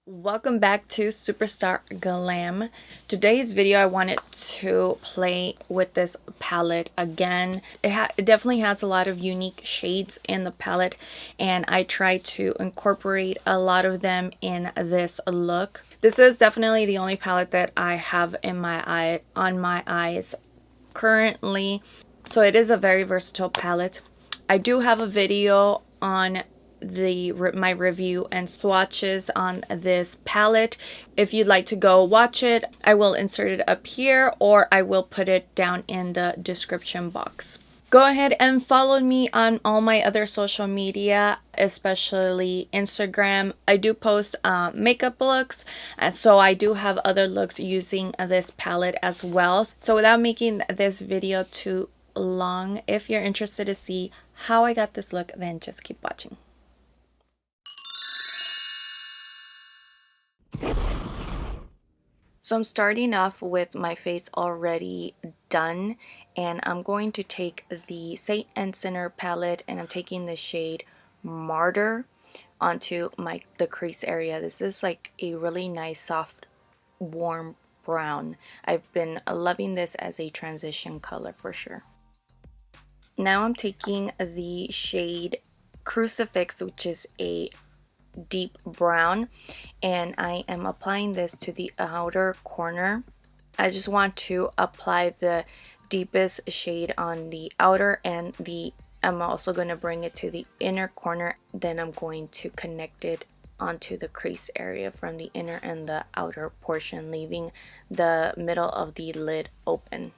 Welcome back to Superstarglam. Today's video I wanted to play with this palette again. It definitely has a lot of unique shades in the palette, and I try to incorporate a lot of them in this look. This is definitely the only palette that I have in on my eyes currently, so it is a very versatile palette. I do have a video on my review and swatches on this palette. If you'd like to go watch it, I will insert it up here or I will put it down in the description box. Go ahead and follow me on all my other social media, especially Instagram. I do post makeup looks, so I do have other looks using this palette as well. So without making this video too long, if you're interested to see how I got this look, then just keep watching. So I'm starting off with my face already done, and I'm going to take the Saint and Sinner palette and I'm taking the shade Martyr onto the crease area. This is like a really nice soft warm brown. I've been loving this as a transition color for sure. Now I'm taking the shade Crucifix, which is a deep brown, and I am applying this to the outer corner. I just want to apply the deepest shade on the outer, and I'm also going to bring it to the inner corner. Then I'm going to connect it onto the crease area from the inner and the outer portion, leaving the middle of the lid open.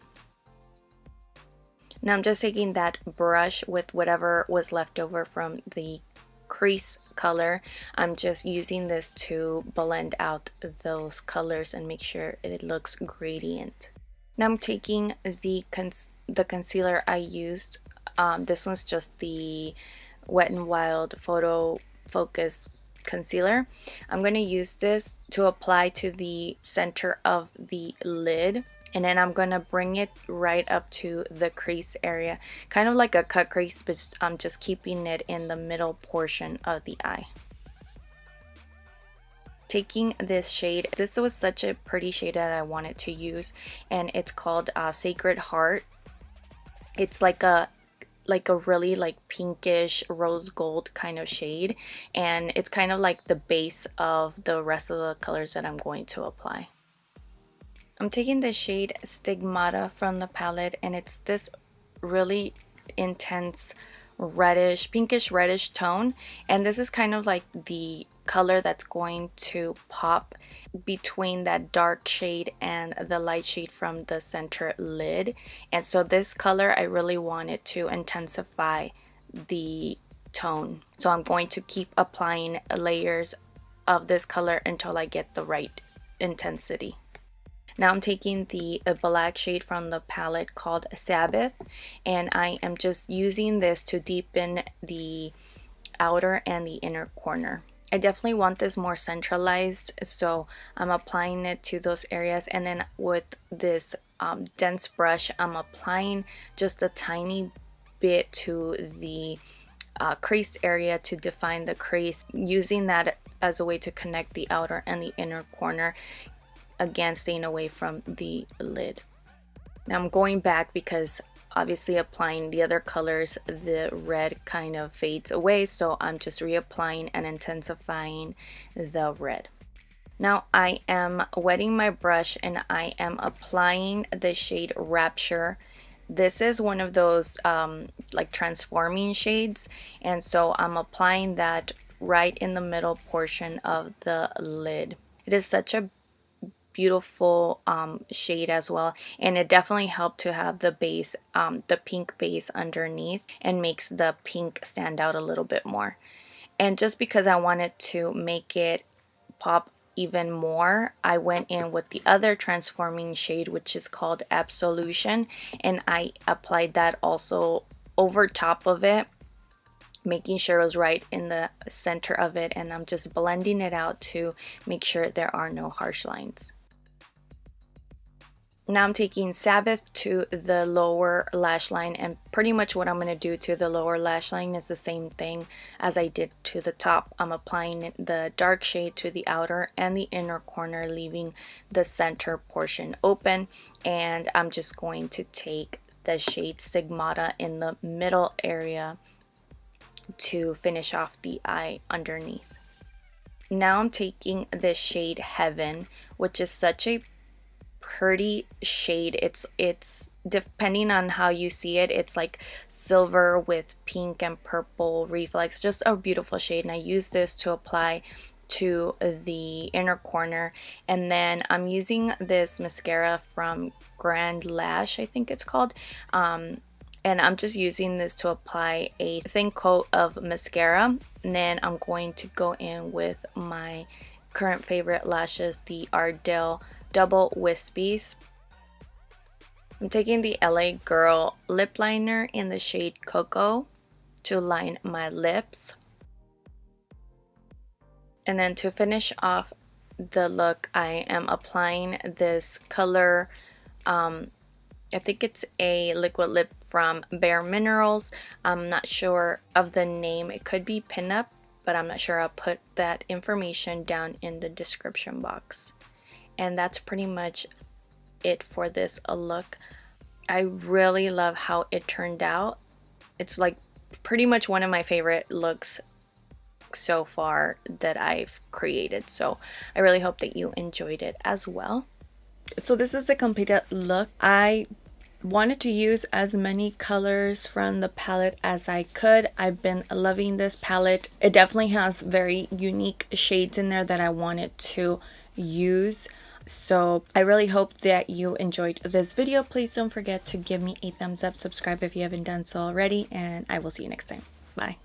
Now I'm just taking that brush with whatever was left over from the crease color. I'm just using this to blend out those colors and make sure it looks gradient. Now I'm taking the concealer I used. This one's just the Wet n Wild Photo Focus concealer. I'm going to use this to apply to the center of the lid, and then I'm going to bring it right up to the crease area, kind of like a cut crease, but I'm just keeping it in the middle portion of the eye. Taking this shade, this was such a pretty shade that I wanted to use, and it's called Sacred Heart. It's like a really pinkish rose gold kind of shade, and it's kind of like the base of the rest of the colors that I'm going to apply. I'm taking the shade Stigmata from the palette, and it's this really intense reddish, pinkish reddish tone, and this is kind of like the color that's going to pop between that dark shade and the light shade from the center lid. And so this color, I really wanted to intensify the tone, so I'm going to keep applying layers of this color until I get the right intensity. Now I'm taking the black shade from the palette called Sabbath, and I am just using this to deepen the outer and the inner corner. I definitely want this more centralized, so I'm applying it to those areas, and then with this dense brush, I'm applying just a tiny bit to the crease area to define the crease, using that as a way to connect the outer and the inner corner, again staying away from the lid. Now I'm going back because obviously applying the other colors, the red kind of fades away, so I'm just reapplying and intensifying the red. Now I am wetting my brush and I am applying the shade Rapture. This is one of those like transforming shades, and so I'm applying that right in the middle portion of the lid. It is such a beautiful shade as well, and it definitely helped to have the base, the pink base underneath, and makes the pink stand out a little bit more. And just because I wanted to make it pop even more, I went in with the other transforming shade, which is called Absolution, and I applied that also over top of it, making sure it was right in the center of it, and I'm just blending it out to make sure there are no harsh lines. Now I'm taking Sabbath to the lower lash line, and pretty much what I'm going to do to the lower lash line is the same thing as I did to the top. I'm applying the dark shade to the outer and the inner corner, leaving the center portion open, and I'm just going to take the shade Stigmata in the middle area to finish off the eye underneath. Now I'm taking this shade Heaven, which is such a pretty shade. It's depending on how you see it, it's like silver with pink and purple reflex. Just a beautiful shade, and I use this to apply to the inner corner. And then I'm using this mascara from Grand Lash, I think it's called, and I'm just using this to apply a thin coat of mascara. And then I'm going to go in with my current favorite lashes, the Ardell Double Wispies. I'm taking the LA Girl lip liner in the shade Cocoa to line my lips. And then to finish off the look, I am applying this color, I think it's a liquid lip from Bare Minerals. I'm not sure of the name. It could be Pinup, but I'm not sure. I'll put that information down in the description box. And that's pretty much it for this look. I really love how it turned out. It's like pretty much one of my favorite looks so far that I've created. So I really hope that you enjoyed it as well. So this is the completed look. I wanted to use as many colors from the palette as I could. I've been loving this palette. It definitely has very unique shades in there that I wanted to use. So I really hope that you enjoyed this video. Please don't forget to give me a thumbs up, subscribe if you haven't done so already, and I will see you next time. Bye.